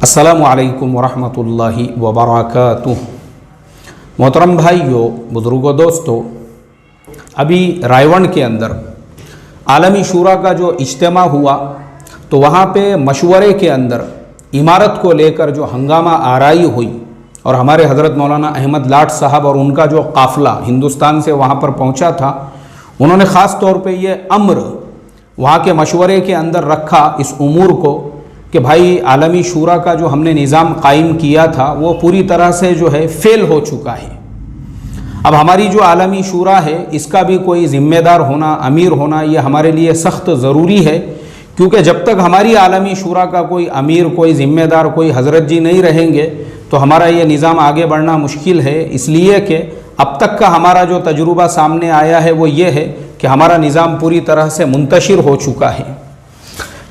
अस्सलामु अलैकुम वरहमतुल्लाहि वबरकातुह। मोहतरम भाइयों, बुज़ुर्गों, दोस्तों, अभी रायवण के अंदर आलमी शूरा का जो इज्तिमा हुआ तो वहाँ पे मशवरे के अंदर इमारत को लेकर जो हंगामा आराई हुई और हमारे हज़रत मौलाना अहमद लाट साहब और उनका जो काफ़िला हिंदुस्तान से वहाँ पर पहुँचा था, उन्होंने ख़ास तौर पे ये अम्र वहाँ के मशवरे के अंदर रखा इस उमूर को कि भाई आलमी शूरा का जो हमने निज़ाम कायम किया था वो पूरी तरह से जो है फ़ेल हो चुका है। अब हमारी जो आलमी शूरा है इसका भी कोई ज़िम्मेदार होना, अमीर होना, ये हमारे लिए सख्त ज़रूरी है, क्योंकि जब तक हमारी आलमी शूरा का कोई अमीर, कोई ज़िम्मेदार, कोई हज़रत जी नहीं रहेंगे तो हमारा ये निज़ाम आगे बढ़ना मुश्किल है। इसलिए कि अब तक का हमारा जो तजुर्बा सामने आया है वो ये है कि हमारा निज़ाम पूरी तरह से मुंतशिर हो चुका है।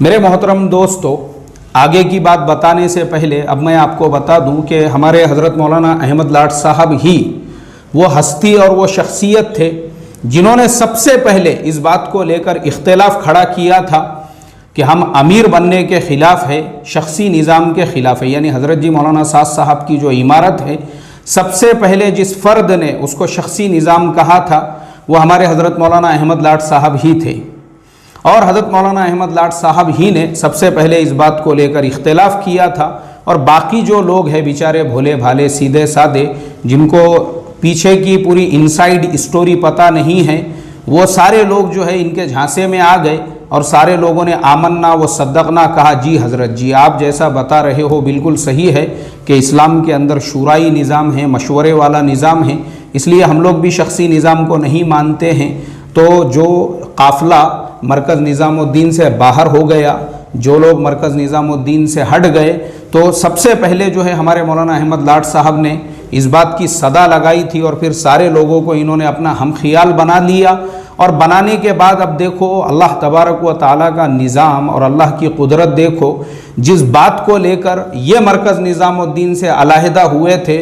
मेरे मोहतरम दोस्तों, आगे की बात बताने से पहले अब मैं आपको बता दूं कि हमारे हज़रत मौलाना अहमद लाट साहब ही वो हस्ती और वो शख्सियत थे जिन्होंने सबसे पहले इस बात को लेकर इख्तिलाफ खड़ा किया था कि हम अमीर बनने के ख़िलाफ़ है, शख्सी निज़ाम के ख़िलाफ़ है। यानी हज़रत जी मौलाना साद साहब की जो इमारत है, सबसे पहले जिस फ़र्द ने उसको शख्सी निज़ाम कहा था वो हमारे हज़रत मौलाना अहमद लाट साहब ही थे। और हज़रत मौलाना अहमद लाट साहब ही ने सबसे पहले इस बात को लेकर इख्तिलाफ़ किया था। और बाकी जो लोग हैं बेचारे भोले भाले सीधे सादे, जिनको पीछे की पूरी इनसाइड स्टोरी पता नहीं है, वो सारे लोग जो है इनके झांसे में आ गए और सारे लोगों ने आमन्ना व सद्दक़ना कहा, जी हज़रत जी आप जैसा बता रहे हो बिल्कुल सही है कि इस्लाम के अंदर शूराई निज़ाम है, मशवरे वाला निज़ाम है, इसलिए हम लोग भी शख्सी निज़ाम को नहीं मानते हैं। तो जो काफ़िला मरकज़ निज़ामुद्दीन से बाहर हो गया, जो लोग मरकज़ निज़ामुद्दीन से हट गए, तो सबसे पहले जो है हमारे मौलाना अहमद लाट साहब ने इस बात की सदा लगाई थी और फिर सारे लोगों को इन्होंने अपना हम ख्याल बना लिया। और बनाने के बाद अब देखो अल्लाह तबारक व ताला का निज़ाम और अल्लाह की कुदरत देखो, जिस बात को लेकर ये मरकज़ निज़ामुद्दीन से अलहदा हुए थे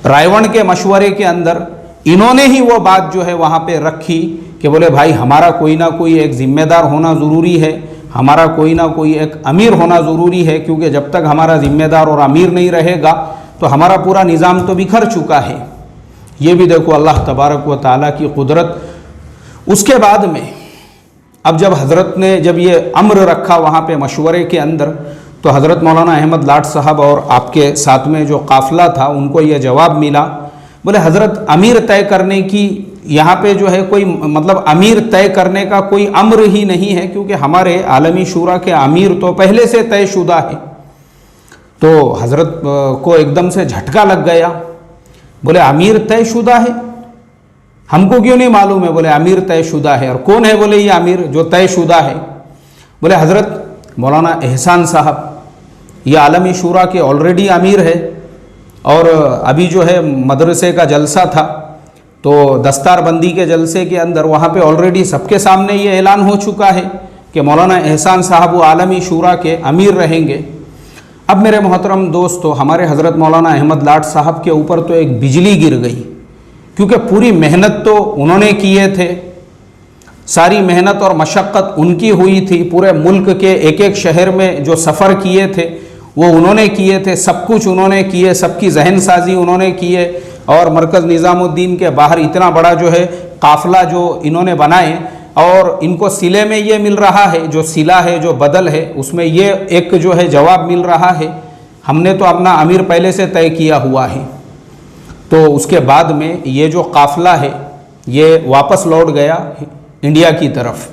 रायवण के मशवरे के अंदर, इन्होंने ही वो बात जो है वहाँ पे रखी कि बोले भाई हमारा कोई ना कोई एक ज़िम्मेदार होना ज़रूरी है, हमारा कोई ना कोई एक अमीर होना ज़रूरी है, क्योंकि जब तक हमारा ज़िम्मेदार और अमीर नहीं रहेगा तो हमारा पूरा निज़ाम तो बिखर चुका है। ये भी देखो अल्लाह तबारक व ताला की कुदरत। उसके बाद में अब जब हज़रत ने जब ये अम्र रखा वहाँ पे मशवरे के अंदर, तो हज़रत मौलाना अहमद लाट साहब और आपके साथ में जो काफ़िला था उनको ये जवाब मिला, बोले हज़रत अमीर तय करने की यहाँ पे जो है कोई मतलब अमीर तय करने का कोई अम्र ही नहीं है, क्योंकि हमारे आलमी शूरा के अमीर तो पहले से तयशुदा है। तो हज़रत को एकदम से झटका लग गया, बोले अमीर तयशुदा है, हमको क्यों नहीं मालूम है? बोले अमीर तयशुदा है। और कौन है? बोले ये अमीर जो तयशुदा है। बोले हज़रत मौलाना एहसान साहब, ये आलमी शूरा के ऑलरेडी अमीर है और अभी जो है मदरसे का जलसा था तो दस्तारबंदी के जलसे के अंदर वहाँ पे ऑलरेडी सबके सामने ये ऐलान हो चुका है कि मौलाना एहसान साहब वो आलमी शूरा के अमीर रहेंगे। अब मेरे मोहतरम दोस्तों, हमारे हज़रत मौलाना अहमद लाट साहब के ऊपर तो एक बिजली गिर गई, क्योंकि पूरी मेहनत तो उन्होंने किए थे, सारी मेहनत और मशक्क़त उनकी हुई थी, पूरे मुल्क के एक एक शहर में जो सफ़र किए थे वो उन्होंने किए थे, सब कुछ उन्होंने किए, सबकी जहन साजी उन्होंने किए। और मरकज़ निज़ामुद्दीन के बाहर इतना बड़ा जो है काफ़िला जो इन्होंने बनाए, और इनको सिले में ये मिल रहा है, जो सिला है, जो बदल है, उसमें ये एक जो है जवाब मिल रहा है, हमने तो अपना अमीर पहले से तय किया हुआ है। तो उसके बाद में ये जो काफ़िला है ये वापस लौट गया इंडिया की तरफ।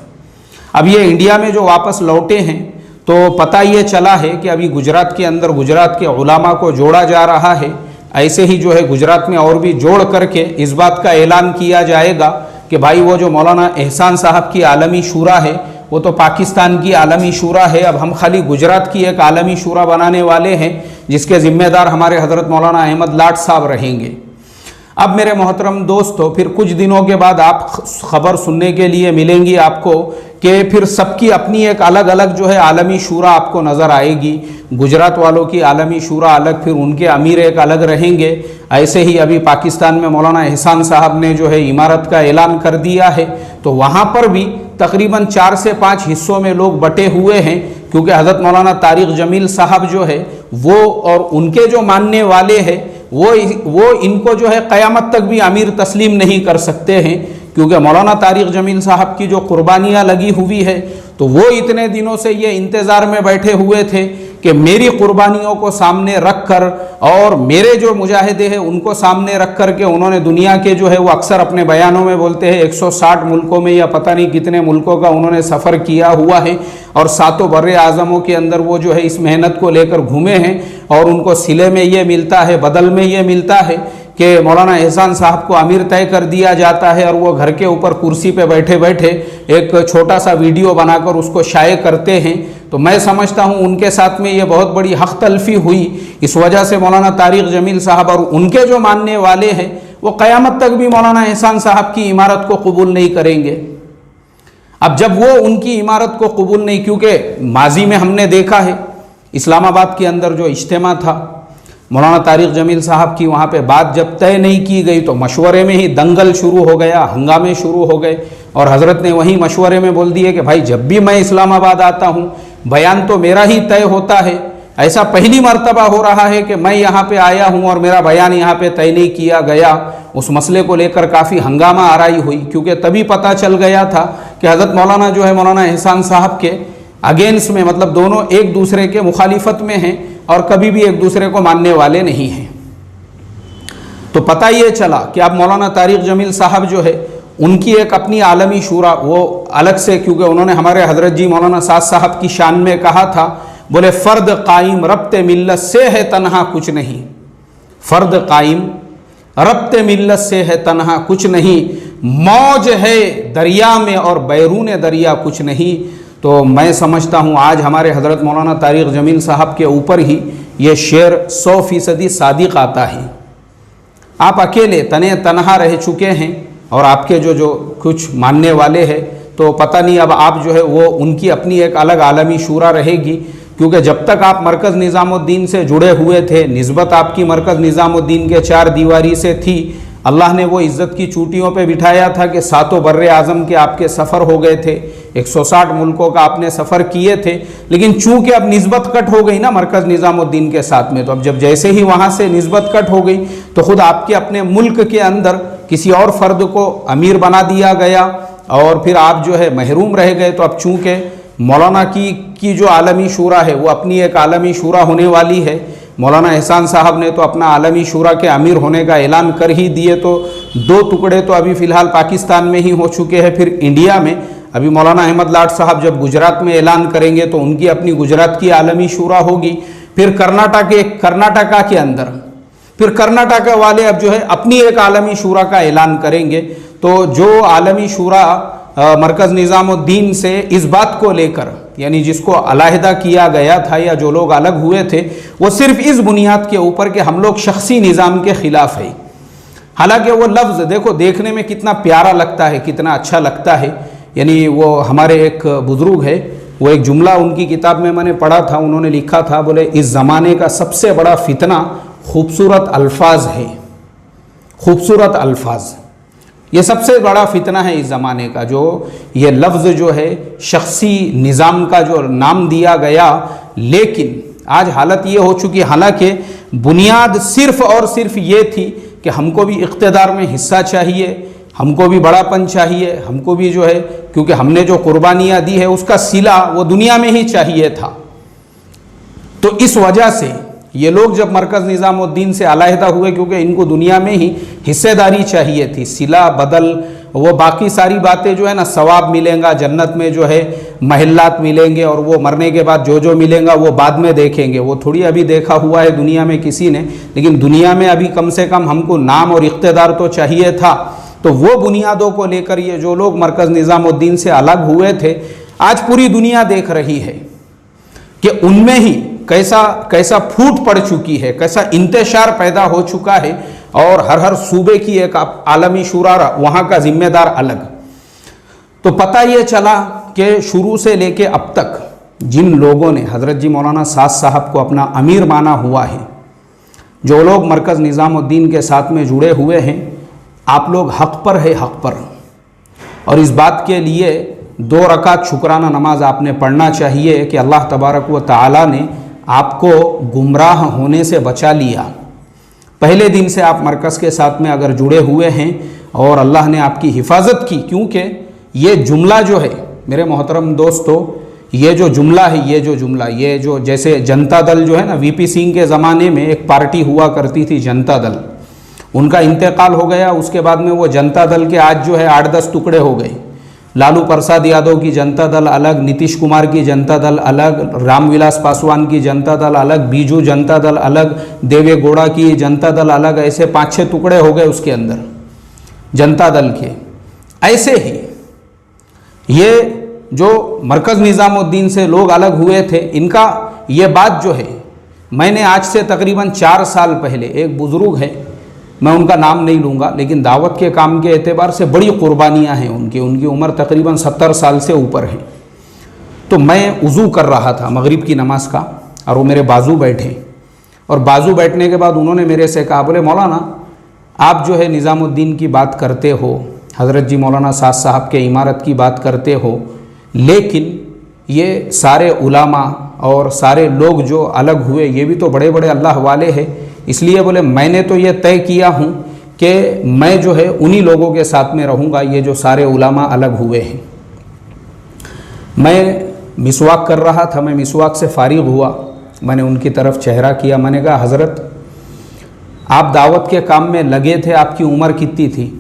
अब ये इंडिया में जो वापस लौटे हैं तो पता ये चला है कि अभी गुजरात के अंदर गुजरात के उलामा को जोड़ा जा रहा है। ऐसे ही जो है गुजरात में और भी जोड़ करके इस बात का ऐलान किया जाएगा कि भाई वो जो मौलाना एहसान साहब की आलमी शूरा है वो तो पाकिस्तान की आलमी शूरा है, अब हम खाली गुजरात की एक आलमी शूरा बनाने वाले हैं जिसके ज़िम्मेदार हमारे हज़रत मौलाना अहमद लाट साहब रहेंगे। अब मेरे मोहतरम दोस्तों, फिर कुछ दिनों के बाद आप ख़बर सुनने के लिए मिलेंगी आपको कि फिर सबकी अपनी एक अलग अलग जो है आलमी शूरा आपको नज़र आएगी। गुजरात वालों की आलमी शूरा अलग, फिर उनके अमीर एक अलग रहेंगे। ऐसे ही अभी पाकिस्तान में मौलाना एहसान साहब ने जो है इमारत का ऐलान कर दिया है, तो वहाँ पर भी تقریباً 4 سے 5 حصوں میں لوگ بٹے ہوئے ہیں، کیونکہ حضرت مولانا طارق جمیل صاحب جو ہے وہ اور ان کے جو ماننے والے ہیں وہ ان کو جو ہے قیامت تک بھی امیر تسلیم نہیں کر سکتے ہیں، کیونکہ مولانا طارق جمیل صاحب کی جو قربانیاں لگی ہوئی ہے تو وہ اتنے دنوں سے یہ انتظار میں بیٹھے ہوئے تھے کہ میری قربانیوں کو سامنے رکھ کر اور میرے جو مجاہدے ہیں ان کو سامنے رکھ کر کے انہوں نے دنیا کے جو ہے وہ اکثر اپنے بیانوں میں بولتے ہیں 160 ملکوں میں یا پتہ نہیں کتنے ملکوں کا انہوں نے سفر کیا ہوا ہے، اور 7 بر اعظموں کے اندر وہ جو ہے اس محنت کو لے کر گھومے ہیں، اور ان کو صلے میں یہ ملتا ہے، بدل میں یہ ملتا ہے کہ مولانا احسان صاحب کو امیر طے کر دیا جاتا ہے، اور وہ گھر کے اوپر کرسی پہ بیٹھے بیٹھے ایک چھوٹا سا ویڈیو بنا کر اس کو شائع کرتے ہیں۔ تو میں سمجھتا ہوں ان کے ساتھ میں یہ بہت بڑی حق تلفی ہوئی، اس وجہ سے مولانا طارق جمیل صاحب اور ان کے جو ماننے والے ہیں وہ قیامت تک بھی مولانا احسان صاحب کی عمارت کو قبول نہیں کریں گے۔ اب جب وہ ان کی عمارت کو قبول نہیں، کیونکہ ماضی میں ہم نے دیکھا ہے اسلام آباد کے اندر جو اجتماع تھا مولانا طارق جمیل صاحب کی، وہاں پہ بات جب طے نہیں کی گئی تو مشورے میں ہی دنگل شروع ہو گیا، ہنگامے شروع ہو گئے، اور حضرت نے وہیں مشورے میں بول دیے کہ بھائی جب بھی میں اسلام آباد آتا ہوں بیان تو میرا ہی طے ہوتا ہے، ایسا پہلی مرتبہ ہو رہا ہے کہ میں یہاں پہ آیا ہوں اور میرا بیان یہاں پہ طے نہیں کیا گیا۔ اس مسئلے کو لے کر کافی ہنگامہ آرائی ہوئی، کیونکہ تبھی پتہ چل گیا تھا کہ حضرت مولانا جو ہے مولانا احسان صاحب کے اگینسٹ میں، مطلب دونوں ایک دوسرے کے مخالفت میں ہیں اور کبھی بھی ایک دوسرے کو ماننے والے نہیں ہیں۔ تو پتہ یہ چلا کہ اب مولانا طارق جمیل صاحب جو ہے ان کی ایک اپنی عالمی شورا وہ الگ سے، کیونکہ انہوں نے ہمارے حضرت جی مولانا سعد صاحب کی شان میں کہا تھا، بولے فرد قائم ربط ملت سے ہے تنہا کچھ نہیں، فرد قائم ربط ملت سے ہے تنہا کچھ نہیں، موج ہے دریا میں اور بیرون دریا کچھ نہیں۔ تو میں سمجھتا ہوں آج ہمارے حضرت مولانا طارق جمیل صاحب کے اوپر ہی یہ شعر 100% صادق آتا ہے۔ آپ اکیلے تنہا رہ چکے ہیں، اور آپ کے جو کچھ ماننے والے ہیں تو پتہ نہیں اب آپ جو ہے وہ ان کی اپنی ایک الگ عالمی شورا رہے گی، کیونکہ جب تک آپ مرکز نظام الدین سے جڑے ہوئے تھے، نسبت آپ کی مرکز نظام الدین کے 4 دیواری سے تھی، اللہ نے وہ عزت کی چوٹیوں پہ بٹھایا تھا کہ 7 بر اعظم کے آپ کے سفر ہو گئے تھے، 160 ملکوں کا آپ نے سفر کیے تھے، لیکن چونکہ اب نسبت کٹ ہو گئی نا مرکز نظام الدین کے ساتھ میں، تو اب جب جیسے ہی وہاں سے نسبت کٹ ہو گئی تو خود آپ کے اپنے ملک کے اندر کسی اور فرد کو امیر بنا دیا گیا، اور پھر آپ جو ہے محروم رہ گئے۔ تو اب چونکہ مولانا کی جو عالمی شورا ہے وہ اپنی ایک عالمی شورا ہونے والی ہے، مولانا احسان صاحب نے تو اپنا عالمی شورا کے امیر ہونے کا اعلان کر ہی دیے، تو 2 ٹکڑے تو ابھی فی الحال پاکستان میں ہی ہو چکے ہیں، پھر انڈیا میں ابھی مولانا احمد لاٹ صاحب جب گجرات میں اعلان کریں گے تو ان کی اپنی گجرات کی عالمی شورا ہوگی، پھر کرناٹکا کے اندر پھر کرناٹکا والے اب جو ہے اپنی ایک عالمی شورا کا اعلان کریں گے۔ تو جو عالمی شورا مرکز نظام الدین سے اس بات کو لے کر، یعنی جس کو علیحدہ کیا گیا تھا یا جو لوگ الگ ہوئے تھے، وہ صرف اس بنیاد کے اوپر کہ ہم لوگ شخصی نظام کے خلاف ہیں، حالانکہ وہ لفظ دیکھو دیکھنے میں کتنا پیارا لگتا ہے، کتنا اچھا لگتا ہے۔ یعنی وہ ہمارے ایک بزرگ ہے، وہ ایک جملہ ان کی کتاب میں نے پڑھا تھا، انہوں نے لکھا تھا، بولے اس زمانے کا سب سے بڑا فتنہ خوبصورت الفاظ ہے، خوبصورت الفاظ، یہ سب سے بڑا فتنہ ہے اس زمانے کا، جو یہ لفظ جو ہے شخصی نظام کا جو نام دیا گیا۔ لیکن آج حالت یہ ہو چکی، حالانکہ بنیاد صرف اور صرف یہ تھی کہ ہم کو بھی اقتدار میں حصہ چاہیے، ہم کو بھی بڑا پن چاہیے، ہم کو بھی جو ہے کیونکہ ہم نے جو قربانیاں دی ہے اس کا صلہ وہ دنیا میں ہی چاہیے تھا۔ تو اس وجہ سے یہ لوگ جب مرکز نظام الدین سے علیحدہ ہوئے، کیونکہ ان کو دنیا میں ہی حصے داری چاہیے تھی، صلہ بدل، وہ باقی ساری باتیں جو ہے نا، ثواب ملیں گا جنت میں، جو ہے محلات ملیں گے، اور وہ مرنے کے بعد جو ملیں گا وہ بعد میں دیکھیں گے، وہ تھوڑی ابھی دیکھا ہوا ہے دنیا میں کسی نے، لیکن دنیا میں ابھی کم سے کم ہم کو نام اور اقتدار تو چاہیے تھا۔ تو وہ بنیادوں کو لے کر یہ جو لوگ مرکز نظام الدین سے الگ ہوئے تھے، آج پوری دنیا دیکھ رہی ہے کہ ان میں ہی کیسا پھوٹ پڑ چکی ہے، کیسا انتشار پیدا ہو چکا ہے، اور ہر صوبے کی ایک عالمی شورا، وہاں کا ذمہ دار الگ۔ تو پتہ یہ چلا کہ شروع سے لے کے اب تک جن لوگوں نے حضرت جی مولانا سعد صاحب کو اپنا امیر مانا ہوا ہے، جو لوگ مرکز نظام الدین کے ساتھ میں جڑے ہوئے ہیں، آپ لوگ حق پر ہے، حق پر، اور اس بات کے لیے 2 रकात शुक्राना नमाज आपने पढ़ना चाहिए कि अल्लाह तबारक व तआला ने आपको गुमराह होने से बचा लिया। पहले दिन से आप मरकज़ के साथ में अगर जुड़े हुए हैं और अल्लाह ने आपकी हिफाजत की, क्योंकि ये जुमला जो है मेरे मोहतरम दोस्तों, ये जो जुमला है, ये जो जैसे जनता दल जो है ना, वीपी सिंह के ज़माने में एक पार्टी हुआ करती थी जनता दल, उनका इंतकाल हो गया। उसके बाद में वो जनता दल के आज जो है 8-10 टुकड़े हो गए। लालू प्रसाद यादव की जनता दल अलग, नीतीश कुमार की जनता दल अलग, रामविलास पासवान की जनता दल अलग, बीजू जनता दल अलग, देवे गौड़ा की जनता दल अलग, ऐसे 5-6 टुकड़े हो गए उसके अंदर जनता दल के। ऐसे ही ये जो मरकज़ निज़ामुद्दीन से लोग अलग हुए थे, इनका ये बात जो है, मैंने आज से तकरीबन 4 साल पहले, एक बुज़ुर्ग है, मैं उनका नाम नहीं लूँगा, लेकिन दावत के काम के एतबार से बड़ी कुर्बानियाँ हैं उनकी उम्र तकरीबन 70 साल से ऊपर है। तो मैं वज़ू कर रहा था मगरिब की नमाज़ का, और वो मेरे बाजू बैठे, और बाजू बैठने के बाद उन्होंने मेरे से कहा, बोले मौलाना आप जो है निज़ामुद्दीन की बात करते हो, हज़रत जी मौलाना साद साहब के इमारत की बात करते हो, लेकिन ये सारे उलामा और सारे लोग जो अलग हुए ये भी तो बड़े बड़े अल्लाह वाले हैं, इसलिए बोले मैंने तो ये तय किया हूँ कि मैं जो है उन्हीं लोगों के साथ में रहूँगा, ये जो सारे उलामा अलग हुए हैं। मैं मिसवाक कर रहा था, मैं मिसवाक से फारिग हुआ, मैंने उनकी तरफ चेहरा किया, मैंने कहा हज़रत आप दावत के काम में लगे थे, आपकी उम्र कितनी थी?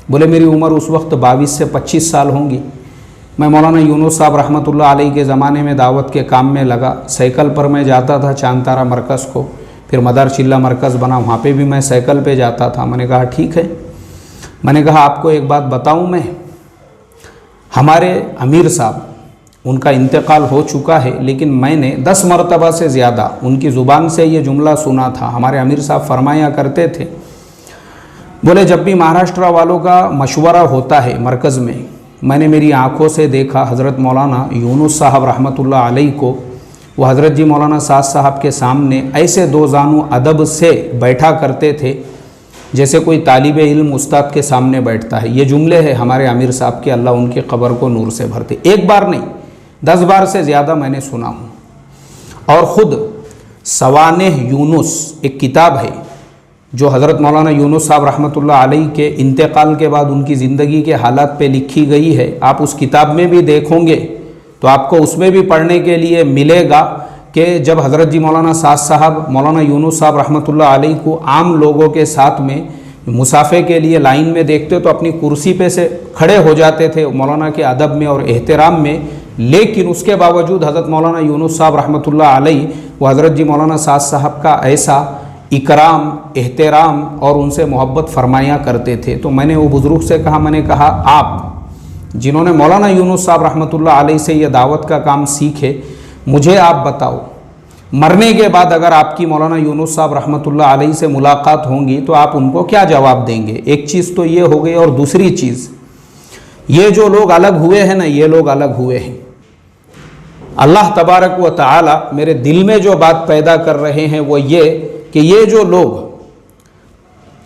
बोले मेरी उम्र उस वक्त 22 से 25 साल होंगी। मैं मौलाना यूनुस साहब रहमतुल्लाह अलैह के ज़माने में दावत के काम में लगा। साइकिल पर मैं जाता था चांद-तारा मरकज़ को, फिर मदार चिल्ला मरकज़ बना, वहाँ पे भी मैं साइकिल पे जाता था। मैंने कहा ठीक है। मैंने कहा आपको एक बात बताऊँ मैं, हमारे अमीर साहब उनका इंतकाल हो चुका है, लेकिन मैंने 10 मरतबा से ज़्यादा उनकी ज़ुबान से ये जुमला सुना था। हमारे अमीर साहब फरमाया करते थे, बोले जब भी महाराष्ट्र वालों का मशवरा होता है मरकज़ में, मैंने मेरी आँखों से देखा हज़रत मौलाना यूनुस साहब रहमतुल्लाह अलैह को, वो हज़रत जी मौलाना साद साहब के सामने ऐसे 2 जानू अदब से बैठा करते थे जैसे कोई तालिब इल्म उस्ताद के सामने बैठता है। ये जुमले हैं हमारे अमीर साहब के, अल्लाह उनकी क़ब्र को नूर से भरते। एक बार नहीं 10 बार से ज़्यादा मैंने सुना हूँ। और ख़ुद सवानेह यूनुस एक किताब है जो हज़रत मौलाना यूनुस साहब रहमतुल्लाह अलैह के इंतकाल के बाद उनकी ज़िंदगी के हालात पे लिखी गई है। आप उस किताब में भी देखोगे तो आपको उसमें भी पढ़ने के लिए मिलेगा कि जब हज़रत जी मौलाना साद साहब मौलाना यूनुस साहब रहमतुल्लाह अलैह को आम लोगों के साथ में मुसाफे के लिए लाइन में देखते तो अपनी कुर्सी पे से खड़े हो जाते थे मौलाना के अदब में और एहतराम में, लेकिन उसके बावजूद हज़रत मौलाना यूनुस साहब रहमतुल्लाह अलैह वो हज़रत जी मौलाना साद साहब का ऐसा इकराम, एहतराम और उनसे मोहब्बत फरमाया करते थे। तो मैंने वो बुज़ुर्ग से कहा, मैंने कहा आप जिन्होंने मौलाना यूनुस साहब रहमतुल्लाह अलैह से ये दावत का काम सीखे, मुझे आप बताओ मरने के बाद अगर आपकी मौलाना यूनुस साहब रहमतुल्लाह अलैह से मुलाकात होंगी तो आप उनको क्या जवाब देंगे? एक चीज़ तो ये हो गई, और दूसरी चीज़ ये जो लोग अलग हुए हैं ना, ये लोग अलग हुए हैं, अल्लाह तबारक व तआला मेरे दिल में जो बात पैदा कर रहे हैं वो ये कि ये जो लोग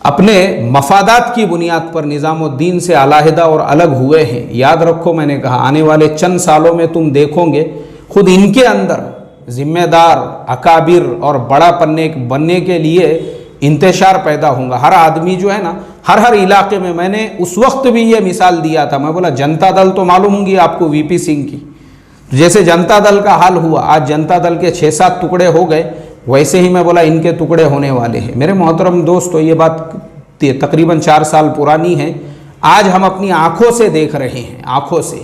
अपने मफादात की बुनियाद पर निज़ामुद्दीन से अलहदा और अलग हुए हैं, याद रखो मैंने कहा आने वाले चंद सालों में तुम देखोगे खुद इनके अंदर ज़िम्मेदार, अकाबिर और बड़ा बनने के लिए इंतशार पैदा होगा। हर आदमी जो है ना, हर इलाके में, मैंने उस वक्त भी ये मिसाल दिया था, मैं बोला जनता दल तो मालूम होंगी आपको वीपी सिंह की, जैसे जनता दल का हाल हुआ, आज जनता दल के 6-7 टुकड़े हो गए, वैसे ही मैं बोला इनके टुकड़े होने वाले हैं। मेरे मोहतरम दोस्तों, ये बात तकरीबन 4 साल पुरानी है, आज हम अपनी आँखों से देख रहे हैं, आँखों से।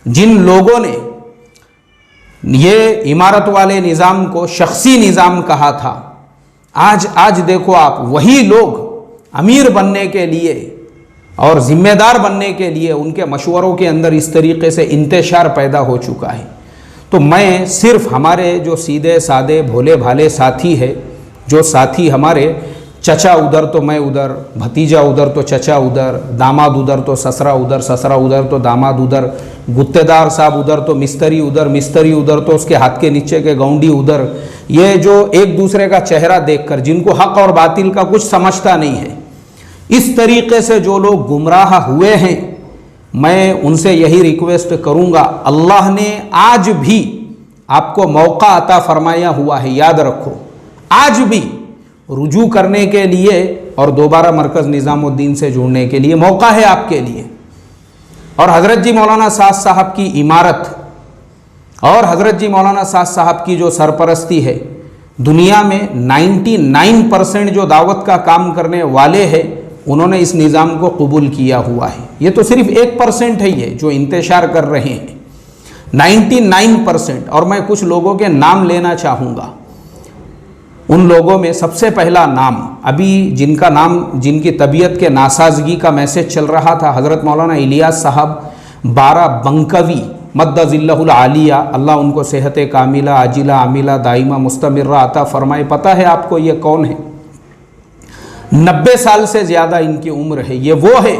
जिन लोगों ने ये इमारत वाले निज़ाम को शख्सी निज़ाम कहा था, आज देखो आप, वही लोग अमीर बनने के लिए और ज़िम्मेदार बनने के लिए उनके मशवरों के अंदर इस तरीके से इंतशार पैदा हो चुका है। तो मैं सिर्फ हमारे जो सीधे सादे भोले भाले साथी है, जो साथी हमारे चचा उधर तो मैं उधर, भतीजा उधर तो चचा उधर, दामाद उधर तो ससरा उधर, ससरा उधर तो दामाद उधर, गुत्तेदार साहब उधर तो मिस्त्री उधर, मिस्त्री उधर तो उसके हाथ के नीचे के गौंडी उधर, ये जो एक दूसरे का चेहरा देखकर जिनको हक और बातिल का कुछ समझता नहीं है, इस तरीके से जो लोग गुमराह हुए हैं, मैं उनसे यही रिक्वेस्ट करूँगा, अल्लाह ने आज भी आपको मौका अता फरमाया हुआ है, याद रखो, आज भी रुजू करने के लिए और दोबारा मरकज़ निज़ामुद्दीन से जुड़ने के लिए मौका है आपके लिए। और हज़रत जी मौलाना साद साहब की इमारत और हज़रत जी मौलाना साद साहब की जो सरपरस्ती है, दुनिया में 99% जो दावत का काम करने वाले हैं उन्होंने इस निज़ाम को कबूल किया हुआ है। ये तो सिर्फ 1% है ये जो इंतशार कर रहे हैं, 99%। और मैं कुछ लोगों के नाम लेना चाहूँगा। उन लोगों में सबसे पहला नाम, अभी जिनकी तबीयत के नासाजगी का मैसेज चल रहा था, हज़रत मौलाना इलियास साहब बारा बंकवी मद्दज़िल्लहुल आलिया, अल्लाह उनको सेहत कामिला आजिला आमिला दाइमा मुस्तमिर्रा अता फरमाए। पता है आपको ये कौन है? 90 साल से ज़्यादा इनकी उम्र है। ये वो है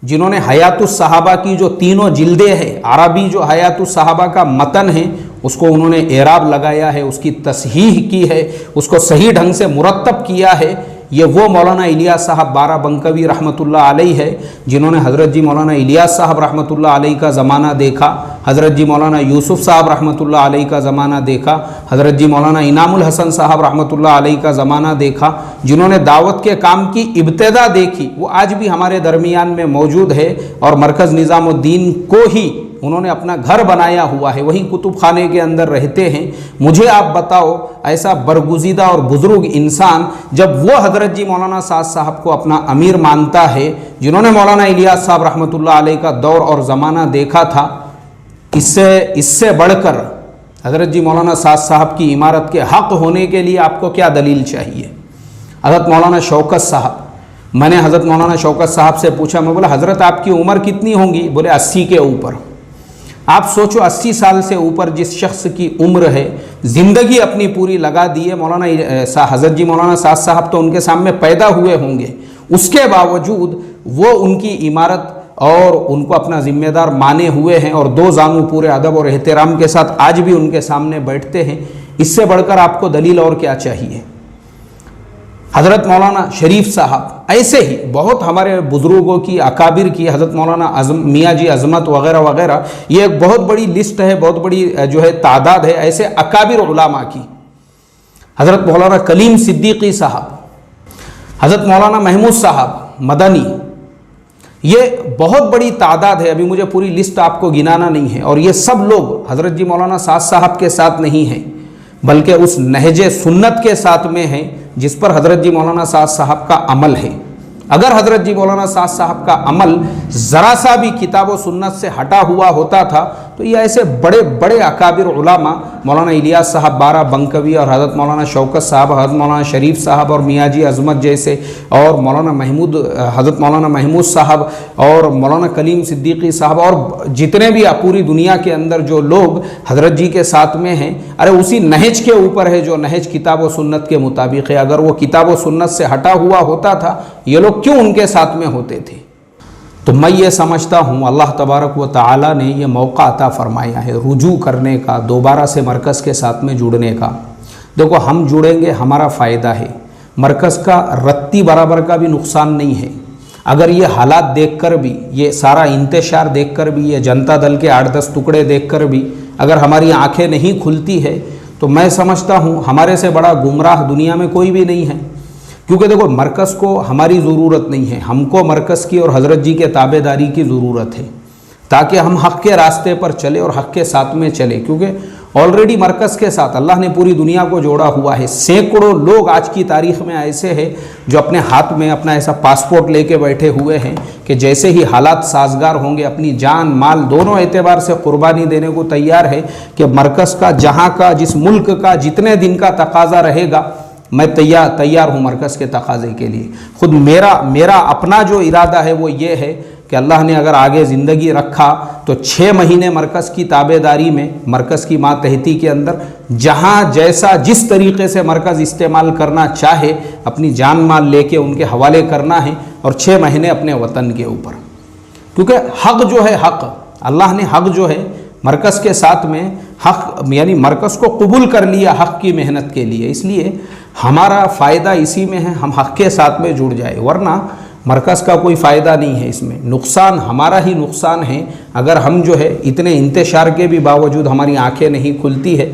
जिन्होंने हयातुस सहाबा की जो तीनों जिल्दें हैं, अरबी जो हयातुस सहाबा का मतन है उसको उन्होंने एराब लगाया है, उसकी तसहीह की है, उसको सही ढंग से मुरत्तब किया है। ये वो मौलाना इलियास साहब बारा बंकवी रहमतुल्लाह अलैह है जिन्होंने हज़रत जी मौलाना इलियास साहब रहमतुल्लाह अलैह का ज़माना देखा, हज़रत जी मौलाना यूसुफ़ साहब रहमतुल्लाह अलैह का ज़माना देखा, हज़रत जी मौलाना इनामुल हसन साहब रहमतुल्लाह अलैह का ज़माना देखा। जिन्होंने दावत के काम की इब्तिदा देखी वो आज भी हमारे दरमियान में मौजूद है और मरकज़ निज़ामुद्दीन को ही उन्होंने अपना घर बनाया हुआ है, वहीं कुतुब खाने के अंदर रहते हैं। मुझे आप बताओ, ऐसा बरगुज़ीदा और बुज़ुर्ग इंसान जब वो हज़रत जी मौलाना साद साहब को अपना अमीर मानता है, जिन्होंने मौलाना इलियास साहब रहमतुल्लाह अलैह का दौर और ज़माना देखा था, इससे बढ़कर हज़रत जी मौलाना साद साहब की इमारत के हक़ होने के लिए आपको क्या दलील चाहिए? हज़रत मौलाना शौकत साहब, मैंने हज़रत मौलाना शौकत साहब से पूछा, मैं बोला हज़रत आपकी उम्र कितनी होंगी? बोले 80 के ऊपर। आप सोचो 80 साल से ऊपर जिस शख्स की उम्र है, ज़िंदगी अपनी पूरी लगा दी है। मौलाना हज़रत जी मौलाना साद साहब तो उनके सामने पैदा हुए होंगे, उसके बावजूद वो उनकी इमारत और उनको अपना ज़िम्मेदार माने हुए हैं और दो जानू पूरे अदब और एहतराम के साथ आज भी उनके सामने बैठते हैं। इससे बढ़कर आपको दलील और क्या चाहिए? हज़रत मौलाना शरीफ साहब, ऐसे ही बहुत हमारे बुज़ुर्गों की अकाबिर की, हज़रत मौलाना मियाँ जी अज़मत वग़ैरह वग़ैरह, ये एक बहुत बड़ी लिस्ट है, बहुत बड़ी जो है तादाद है ऐसे अकाबिर उलमा की। हज़रत मौलाना कलीम सिद्दीकी साहब, हज़रत मौलाना महमूद साहब मदनी, ये बहुत बड़ी तादाद है। अभी मुझे पूरी लिस्ट आपको गिनाना नहीं है। और ये सब लोग हज़रत जी मौलाना साद साहब के साथ नहीं हैं, बल्कि उस नहजे सुन्नत के साथ में हैं जिस पर हज़रत जी मौलाना साद साहब का अमल है। अगर हज़रत जी मौलाना साद साहब का अमल ज़रा सा भी किताब व सुन्नत से हटा हुआ होता था तो ये ऐसे बड़े बड़े अकाबिर उलमा, मौलाना इलियास साहब बारा बंकवी और हज़रत मौलाना शौकत साहब, हज़रत मौलाना शरीफ साहब और मियाँ जी अज़मत जैसे, और मौलाना महमूद, हज़रत मौलाना महमूद साहब और मौलाना कलीम सिद्दीकी साहब, और जितने भी पूरी दुनिया के अंदर जो लोग हज़रत जी के साथ में हैं, अरे उसी नहज के ऊपर है जो नहज किताब व सुन्नत के मुताबिक है। अगर वो किताब व सुन्नत से हटा हुआ होता था, ये लोग क्यों उनके साथ में होते थे? तो मैं ये समझता हूँ अल्लाह तबारक व तआला ने ये मौका अता फ़रमाया है रुजू करने का, दोबारा से मरकज़ के साथ में जुड़ने का। देखो, हम जुड़ेंगे, हमारा फ़ायदा है, मरकज़ का रत्ती बराबर का भी नुकसान नहीं है। अगर ये हालात देखकर भी, ये सारा इंतशार देखकर भी, ये जनता दल के 8-10 टुकड़े देखकर भी अगर हमारी आँखें नहीं खुलती है तो मैं समझता हूँ हमारे से बड़ा गुमराह दुनिया में कोई भी नहीं है। क्योंकि देखो, मरकज़ को हमारी ज़रूरत नहीं है, हमको मरकज़ की और हज़रत जी के ताबेदारी की ज़रूरत है ताकि हम हक़ के रास्ते पर चले और हक़ के साथ में चले। क्योंकि ऑलरेडी मरकज़ के साथ अल्लाह ने पूरी दुनिया को जोड़ा हुआ है। सैकड़ों लोग आज की तारीख़ में ऐसे हैं जो अपने हाथ में अपना ऐसा पासपोर्ट लेके बैठे हुए हैं कि जैसे ही हालात साजगार होंगे अपनी जान माल दोनों एतबार से कुर्बानी देने को तैयार है कि मरकज़ का, जहाँ का, जिस मुल्क का जितने दिन का तकाज़ा रहेगा मैं तैयार हूँ मरकज़ के तकाज़े के लिए। ख़ुद मेरा अपना जो इरादा है वो ये है कि अल्लाह ने अगर आगे ज़िंदगी रखा तो 6 महीने मरकज़ की ताबेदारी में, मरकज़ की मातहती के अंदर, जहाँ जैसा जिस तरीक़े से मरकज़ इस्तेमाल करना चाहे अपनी जान माल लेके उनके हवाले करना है, और 6 महीने अपने वतन के ऊपर। क्योंकि हक़ जो है, हक़ अल्लाह ने हक़ जो है मरकज़ के साथ में, हक़ यानी मरकज़ को कबूल कर लिया हक़ की मेहनत के लिए। इसलिए हमारा फ़ायदा इसी में है, हम हक़ के साथ में जुड़ जाए। वरना مرکز کا کوئی فائدہ نہیں ہے اس میں، نقصان ہمارا ہی نقصان ہے اگر ہم جو ہے اتنے انتشار کے بھی باوجود ہماری آنکھیں نہیں کھلتی ہے۔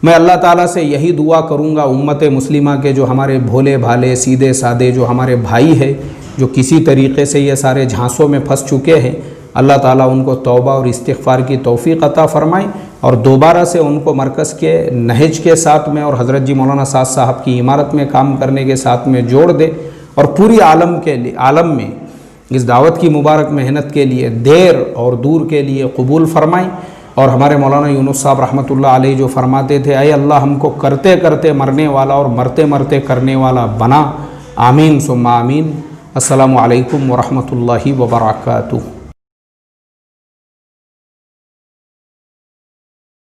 میں اللہ تعالیٰ سے یہی دعا کروں گا امت مسلمہ کے جو ہمارے بھولے بھالے سیدھے سادے جو ہمارے بھائی ہیں، جو کسی طریقے سے یہ سارے جھانسوں میں پھنس چکے ہیں، اللہ تعالیٰ ان کو توبہ اور استغفار کی توفیق عطا فرمائے اور دوبارہ سے ان کو مرکز کے نہج کے ساتھ میں اور حضرت جی مولانا سعد صاحب کی عمارت میں کام کرنے کے ساتھ میں جوڑ دے، اور پوری عالم میں اس دعوت کی مبارک محنت کے لیے دیر اور دور کے لیے قبول فرمائیں۔ اور ہمارے مولانا یونس صاحب رحمۃ اللہ علیہ جو فرماتے تھے، اے اللہ ہم کو کرتے کرتے مرنے والا اور مرتے مرتے کرنے والا بنا، آمین ثم آمین۔ السلام علیکم ورحمۃ اللہ وبرکاتہ۔